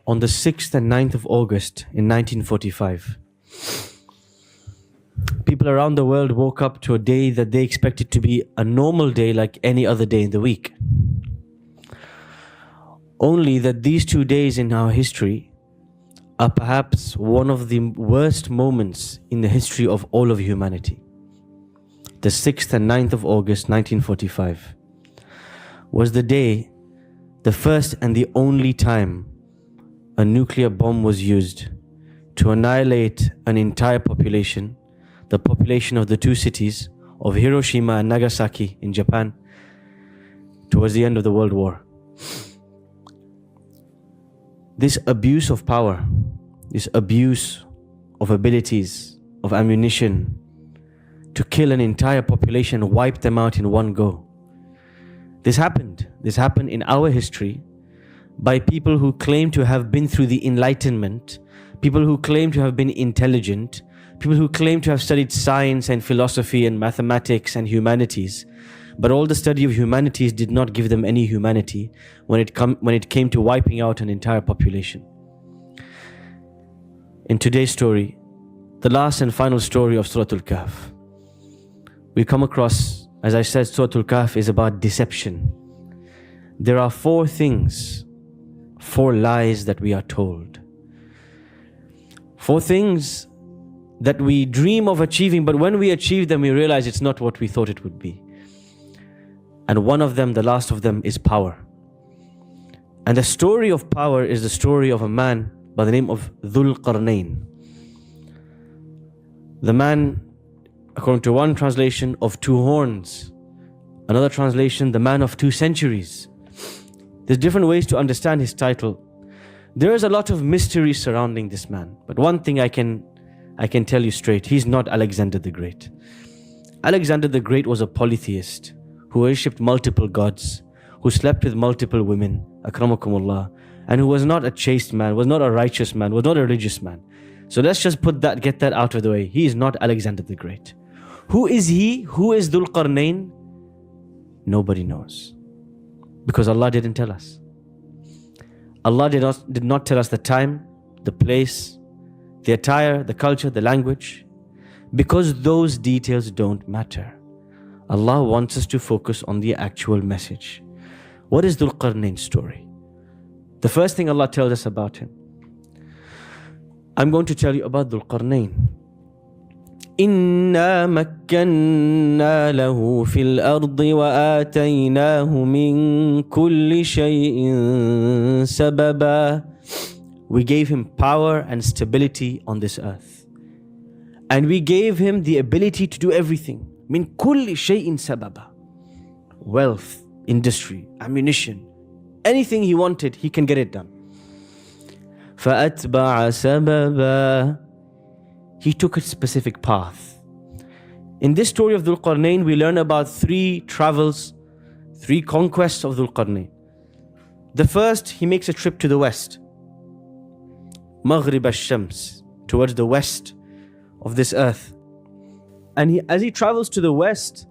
on the 6th and 9th of August in 1945. People around the world woke up to a day that they expected to be a normal day like any other day in the week. Only that these 2 days in our history are perhaps one of the worst moments in the history of all of humanity. The 6th and 9th of August 1945 was the day, the first and the only time a nuclear bomb was used to annihilate an entire population, the population of the 2 cities of Hiroshima and Nagasaki in Japan, towards the end of the World War. This abuse of power, this abuse of abilities, of ammunition, to kill an entire population, wipe them out in one go. This happened in our history by people who claim to have been through the Enlightenment, people who claim to have been intelligent, people who claim to have studied science and philosophy and mathematics and humanities. But all the study of humanities did not give them any humanity when it came to wiping out an entire population. In today's story, the last and final story of Surah Al-Kahf, we come across, as I said, Surah Al-Kahf is about deception. There are 4 things, 4 lies that we are told. 4 things that we dream of achieving, but when we achieve them, we realize it's not what we thought it would be. And one of them, the last of them, is power. And the story of power is the story of a man by the name of Dhul Qarnayn. The man, according to one translation, of 2 horns. Another translation, the man of 2 centuries. There's different ways to understand his title. There is a lot of mystery surrounding this man. But one thing I can tell you straight, he's not Alexander the Great. Alexander the Great was a polytheist who worshipped multiple gods, who slept with multiple women, akramakumullah, and who was not a chaste man, was not a righteous man, was not a religious man. So let's just get that out of the way. He is not Alexander the Great. Who is he? Who is Dhul Qarnayn? Nobody knows. Because Allah didn't tell us. Allah did not tell us the time, the place, the attire, the culture, the language. Because those details don't matter. Allah wants us to focus on the actual message. What is Dhul Qarnayn's story? The first thing Allah tells us about him. I'm going to tell you about Dhul Qarnayn. إِنَّا مَكَّنَّا لَهُ فِي الْأَرْضِ وَآتَيْنَاهُ مِنْ كُلِّ شَيْءٍ سَبَبًا. We gave him power and stability on this earth. And we gave him the ability to do everything. Min kulli shay'in sababa. Wealth, industry, ammunition, anything he wanted, he can get it done. فَأَتْبَعَ سَبَبًا. He took a specific path. In this story of Dhul Qarnayn, we learn about 3 travels, 3 conquests of Dhul Qarnayn. The first, he makes a trip to the west. Maghrib al-Shams, towards the west of this earth. And as he travels to the west,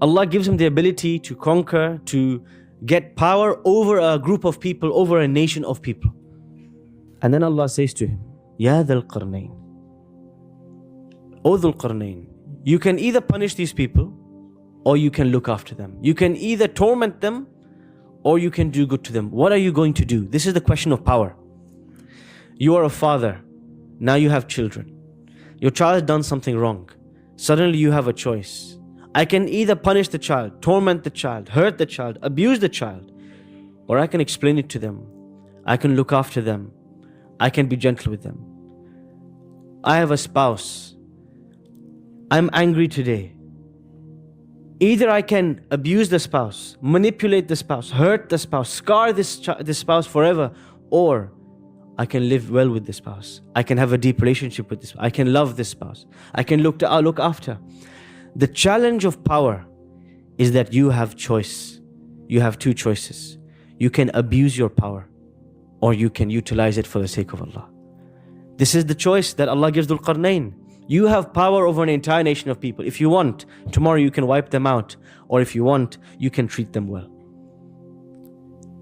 Allah gives him the ability to conquer, to get power over a group of people, over a nation of people. And then Allah says to him, Ya Dhul Qarnayn, O Dhul Qarnayn, you can either punish these people or you can look after them. You can either torment them or you can do good to them. What are you going to do? This is the question of power. You are a father. Now you have children. Your child has done something wrong. Suddenly you have a choice. I can either punish the child, torment the child, hurt the child, abuse the child, or I can explain it to them. I can look after them. I can be gentle with them. I have a spouse. I'm angry today. Either I can abuse the spouse, manipulate the spouse, hurt the spouse, scar this spouse forever, or I can live well with this spouse. I can have a deep relationship with this. I can love this spouse. I can look after. The challenge of power is that you have choice. You have 2 choices. You can abuse your power or you can utilize it for the sake of Allah. This is the choice that Allah gives Dhul Qarnayn. You have power over an entire nation of people. If you want, tomorrow you can wipe them out. Or if you want, you can treat them well.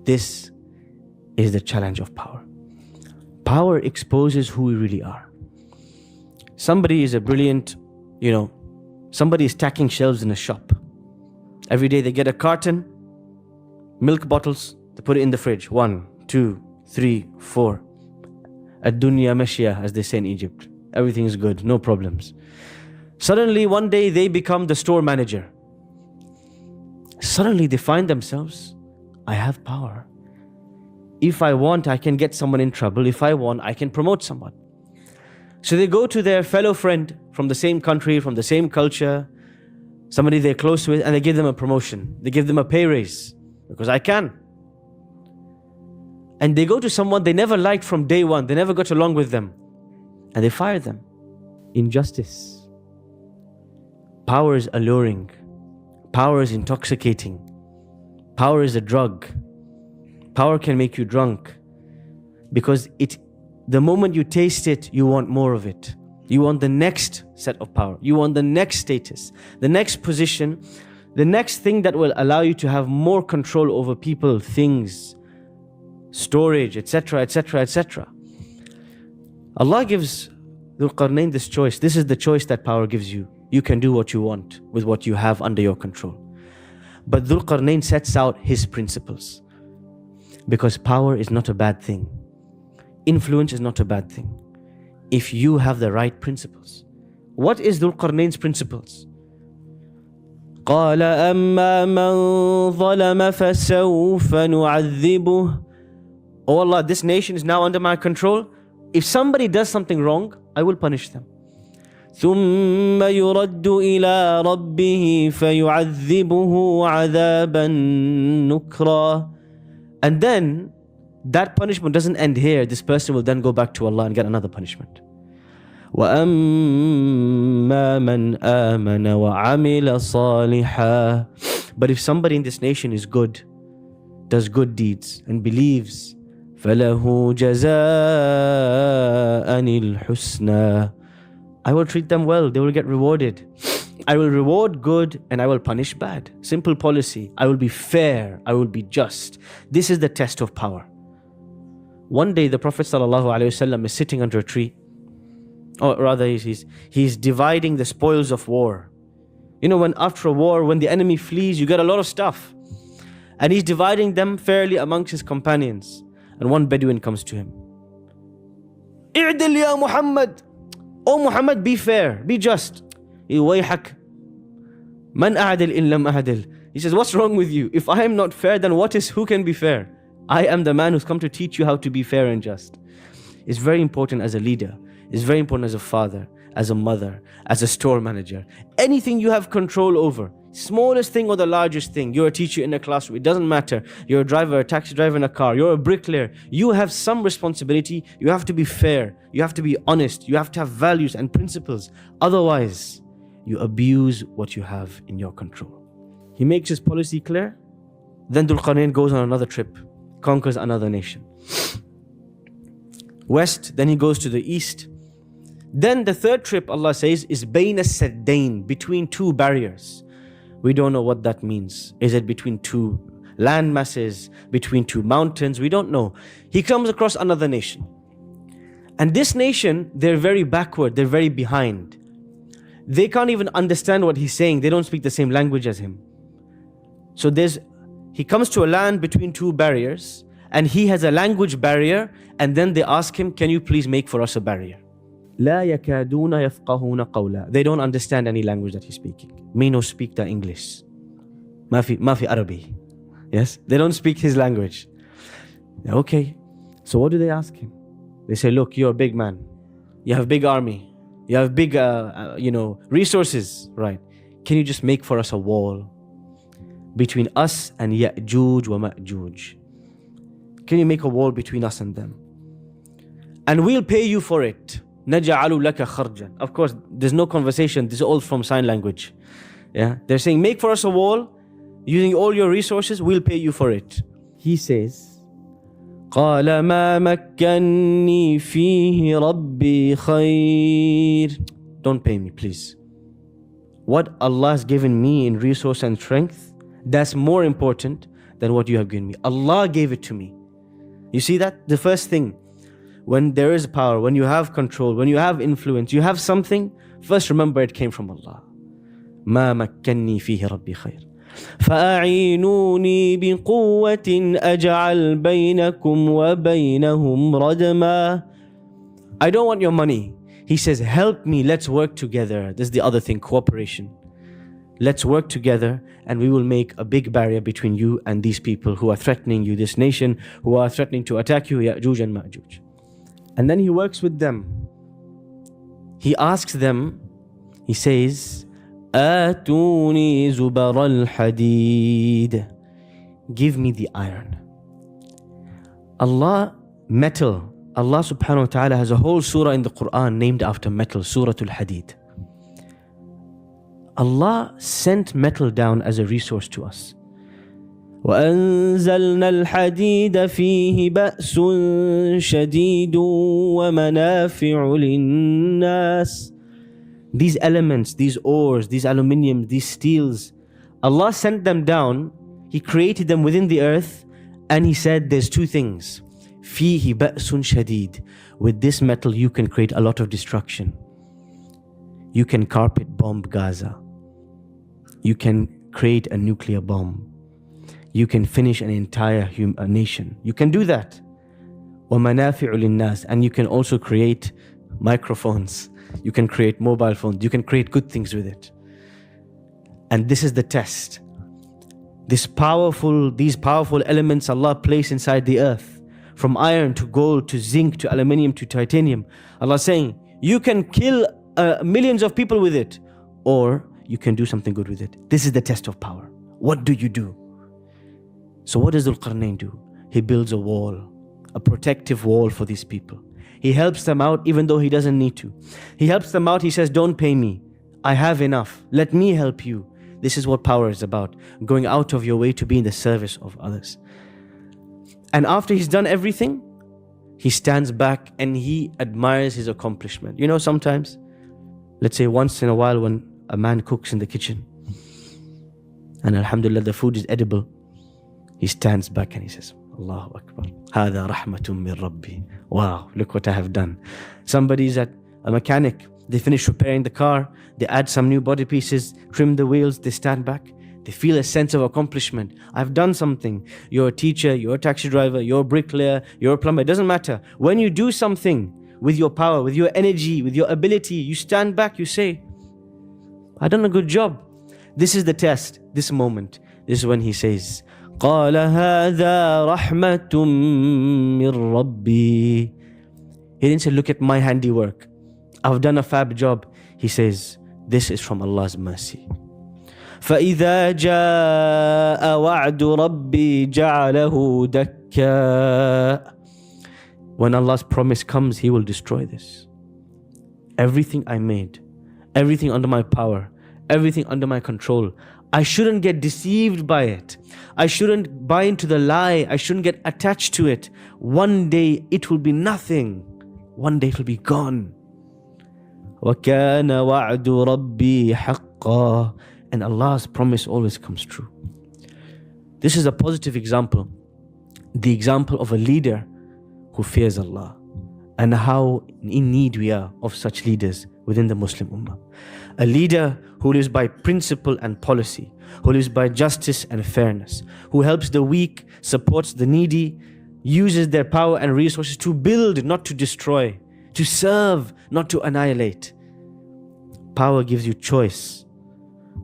This is the challenge of power. Power exposes who we really are. Somebody is a brilliant, somebody is stacking shelves in a shop. Every day they get a carton, milk bottles, they put it in the fridge. 1, 2, 3, 4. Ad-dunya mashya, as they say in Egypt. Everything is good, no problems. Suddenly one day they become the store manager. Suddenly they find themselves, I have power. If I want, I can get someone in trouble. If I want, I can promote someone. So they go to their fellow friend from the same country, from the same culture, somebody they're close with, and they give them a promotion. They give them a pay raise because I can. And they go to someone they never liked from day one. They never got along with them. And they fire them. Injustice. Power is alluring. Power is intoxicating. Power is a drug. Power can make you drunk because the moment you taste it, you want more of it. You want the next set of power. You want the next status, the next position, the next thing that will allow you to have more control over people, things, storage, etc., etc., etc. Allah gives Dhul Qarnayn this choice. This is the choice that power gives you. You can do what you want with what you have under your control. But Dhul Qarnayn sets out his principles. Because power is not a bad thing. Influence is not a bad thing. If you have the right principles. What is Dhul Qarnayn's principles? قال أما من ظلم فسوف نعذبه. Oh Allah, this nation is now under my control. If somebody does something wrong, I will punish them. ثم يرد إلى ربه فيعذبه عذابا نكرا. And then, that punishment doesn't end here. This person will then go back to Allah and get another punishment. وَأَمَّا مَنْ آمَنَ وَعَمِلَ صَالِحًا. But if somebody in this nation is good, does good deeds and believes, فَلَهُ جَزَاءً الْحُسْنَى. I will treat them well, they will get rewarded. I will reward good and I will punish bad. Simple policy. I will be fair. I will be just. This is the test of power. One day the Prophet ﷺ is sitting under a tree. Or rather he's dividing the spoils of war. When after a war, when the enemy flees, you get a lot of stuff. And he's dividing them fairly amongst his companions. And one Bedouin comes to him. "I'dil ya Muhammad." Oh Muhammad, be fair, be just. وَيْحَكَ مَنْ أَعْدِلْ إِن لَمْ أَعْدِلْ. He says, what's wrong with you? If I am not fair, then who can be fair? I am the man who's come to teach you how to be fair and just. It's very important as a leader. It's very important as a father, as a mother, as a store manager. Anything you have control over, smallest thing or the largest thing. You're a teacher in a classroom, it doesn't matter. You're a driver, a taxi driver in a car. You're a bricklayer. You have some responsibility. You have to be fair. You have to be honest. You have to have values and principles. Otherwise, you abuse what you have in your control. He makes his policy clear. Then Dhul Qarnayn goes on another trip, conquers another nation. West, then he goes to the east. Then the third trip, Allah says, is Bayn as-Saddain, between two barriers. We don't know what that means. Is it between two land masses, between two mountains? We don't know. He comes across another nation. And this nation, they're very backward, they're very behind. They can't even understand what he's saying. They don't speak the same language as him. So he comes to a land between two barriers, and he has a language barrier, and then they ask him, can you please make for us a barrier? لا يكادون يفقهون قولا. They don't understand any language that he's speaking. Me no speak the English. ما في Arabi. Yes, they don't speak his language. Okay, so what do they ask him? They say, look, you're a big man. You have a big army. You have big, resources, right? Can you just make for us a wall between us and Ya'juj wa Ma'juj? Can you make a wall between us and them? And we'll pay you for it. نَجَعَلُ لَكَ خَرْجًا. Of course, there's no conversation. This is all from sign language. Yeah, they're saying, make for us a wall using all your resources. We'll pay you for it. He says, قَالَ مَا مَكَّنِّي فِيهِ رَبِّي خَيْرٌ. Don't pay me, please. What Allah has given me in resource and strength, that's more important than what you have given me. Allah gave it to me. You see that? The first thing. when there is power, when you have control, when you have influence, you have something, first remember it came from Allah. ما مكنني فيه ربي خير فأعينوني بقوة أجعل بينكم وبينهم ردما. I don't want your money. He says, help me, let's work together. This is the other thing, cooperation. Let's work together and we will make a big barrier between you and these people who are threatening you, this nation, who are threatening to attack you, Ya'juj and Ma'juj. And then he works with them. He asks them, he says, آتوني زبر الحديد. Give me the iron. Metal. Allah subhanahu wa ta'ala has a whole surah in the Quran named after metal, Surah Al-Hadid. Allah sent metal down as a resource to us. وَأَنزَلْنَا الْحَدِيدَ فِيهِ بَأْسٌ شَدِيدٌ وَمَنَافِعُ لِلنَّاسِ. These elements, these ores, these aluminium, these steels, Allah sent them down. He created them within the earth and He said there's two things. فِيهِ بَأْسٌ شَدِيدٌ. With this metal you can create a lot of destruction. You can carpet bomb Gaza. You can create a nuclear bomb. You can finish an entire nation. You can do that. وَمَنَافِعُ لِلنَّاسِ. And you can also create microphones. You can create mobile phones. You can create good things with it. And this is the test. These powerful elements Allah placed inside the earth, from iron to gold to zinc to aluminium to titanium. Allah is saying, you can kill millions of people with it, or you can do something good with it. This is the test of power. What do you do? So what does Dhul Qarnayn do? He builds a wall, a protective wall for these people. He helps them out even though he doesn't need to. He helps them out. He says, don't pay me. I have enough. Let me help you. This is what power is about. Going out of your way to be in the service of others. And after he's done everything, he stands back and he admires his accomplishment. You know, sometimes, let's say once in a while when a man cooks in the kitchen and alhamdulillah the food is edible, he stands back and he says, Allahu Akbar. هذا رحمة من ربي. Wow, look what I have done. Somebody's at a mechanic. They finish repairing the car. They add some new body pieces, trim the wheels. They stand back. They feel a sense of accomplishment. I've done something. You're a teacher, you're a taxi driver, you're a bricklayer, you're a plumber. It doesn't matter. When you do something with your power, with your energy, with your ability, you stand back, you say, I've done a good job. This is the test, this moment. This is when he says, قال هذا رحمة من ربي. He didn't say, look at my handiwork. I've done a fab job. He says, this is from Allah's mercy. فإذا جاء وعد ربي جعله دكا. When Allah's promise comes, He will destroy this. Everything I made, everything under my power, everything under my control, I shouldn't get deceived by it. I shouldn't buy into the lie. I shouldn't get attached to it. One day it will be nothing. One day it will be gone. وَكَانَ وَعْدُ رَبِّي حَقًّا. And Allah's promise always comes true. This is a positive example. The example of a leader who fears Allah, and how in need we are of such leaders within the Muslim Ummah. A leader who lives by principle and policy, who lives by justice and fairness, who helps the weak, supports the needy, uses their power and resources to build, not to destroy, to serve, not to annihilate. Power gives you choice,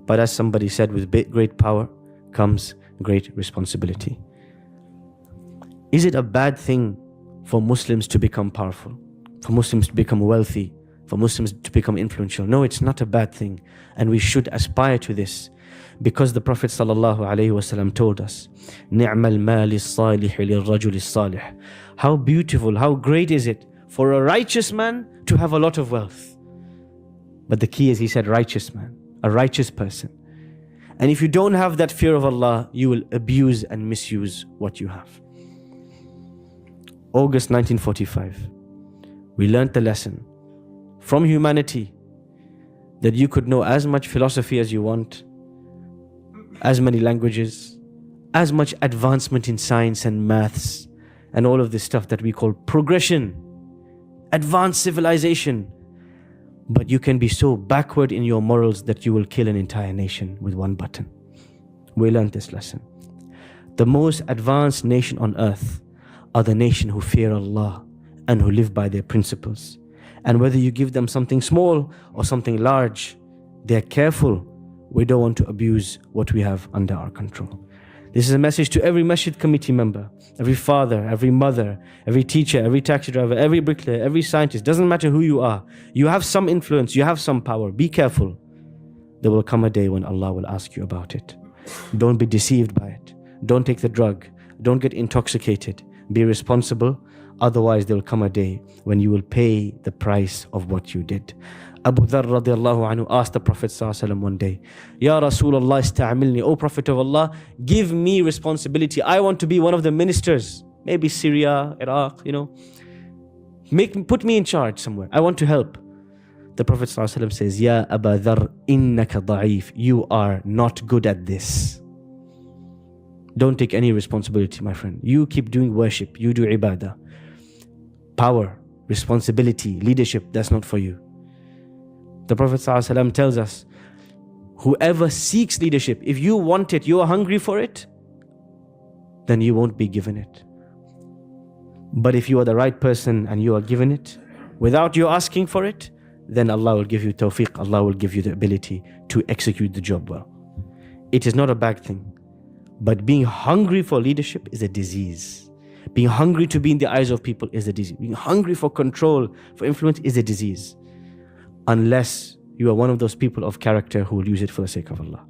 but as somebody said, with great power comes great responsibility. Is it a bad thing for Muslims to become powerful, for Muslims to become wealthy, for Muslims to become influential? No, it's not a bad thing, and we should aspire to this, because the Prophet ﷺ told us, نِعْمَ الْمَالِ الصَّالِحِ لِلرَّجُلِ الصَّالِحِ. How beautiful, how great is it for a righteous man to have a lot of wealth. But the key is, he said, righteous man, a righteous person. And if you don't have that fear of Allah, you will abuse and misuse what you have. August 1945, we learned the lesson from humanity that you could know as much philosophy as you want, as many languages, as much advancement in science and maths, and all of this stuff that we call progression. advanced civilization. But you can be so backward in your morals that you will kill an entire nation with one button. We learned this lesson. The most advanced nation on earth are the nation who fear Allah and who live by their principles. And whether you give them something small or something large, they're careful. We don't want to abuse what we have under our control. This is a message to every masjid committee member, every father, every mother, every teacher, every taxi driver, every bricklayer, every scientist. Doesn't matter who you are. You have some influence, you have some power. Be careful. There will come a day when Allah will ask you about it. Don't be deceived by it. Don't take the drug. Don't get intoxicated. Be responsible. Otherwise, there will come a day when you will pay the price of what you did. Abu Dharr radiallahu anhu asked the Prophet ﷺ one day, Ya Rasulullah ista'amilni, O Prophet of Allah, give me responsibility. I want to be one of the ministers. Maybe Syria, Iraq, put me in charge somewhere. I want to help. The Prophet ﷺ says, Ya Abu Dharr, innaka da'if. You are not good at this. Don't take any responsibility, my friend. You keep doing worship. You do ibadah. Power, responsibility, leadership, that's not for you. The Prophet ﷺ tells us, whoever seeks leadership, if you want it, you are hungry for it, then you won't be given it. But if you are the right person and you are given it, without you asking for it, then Allah will give you tawfiq, Allah will give you the ability to execute the job well. It is not a bad thing. But being hungry for leadership is a disease. Being hungry to be in the eyes of people is a disease. Being hungry for control, for influence is a disease. Unless you are one of those people of character who will use it for the sake of Allah.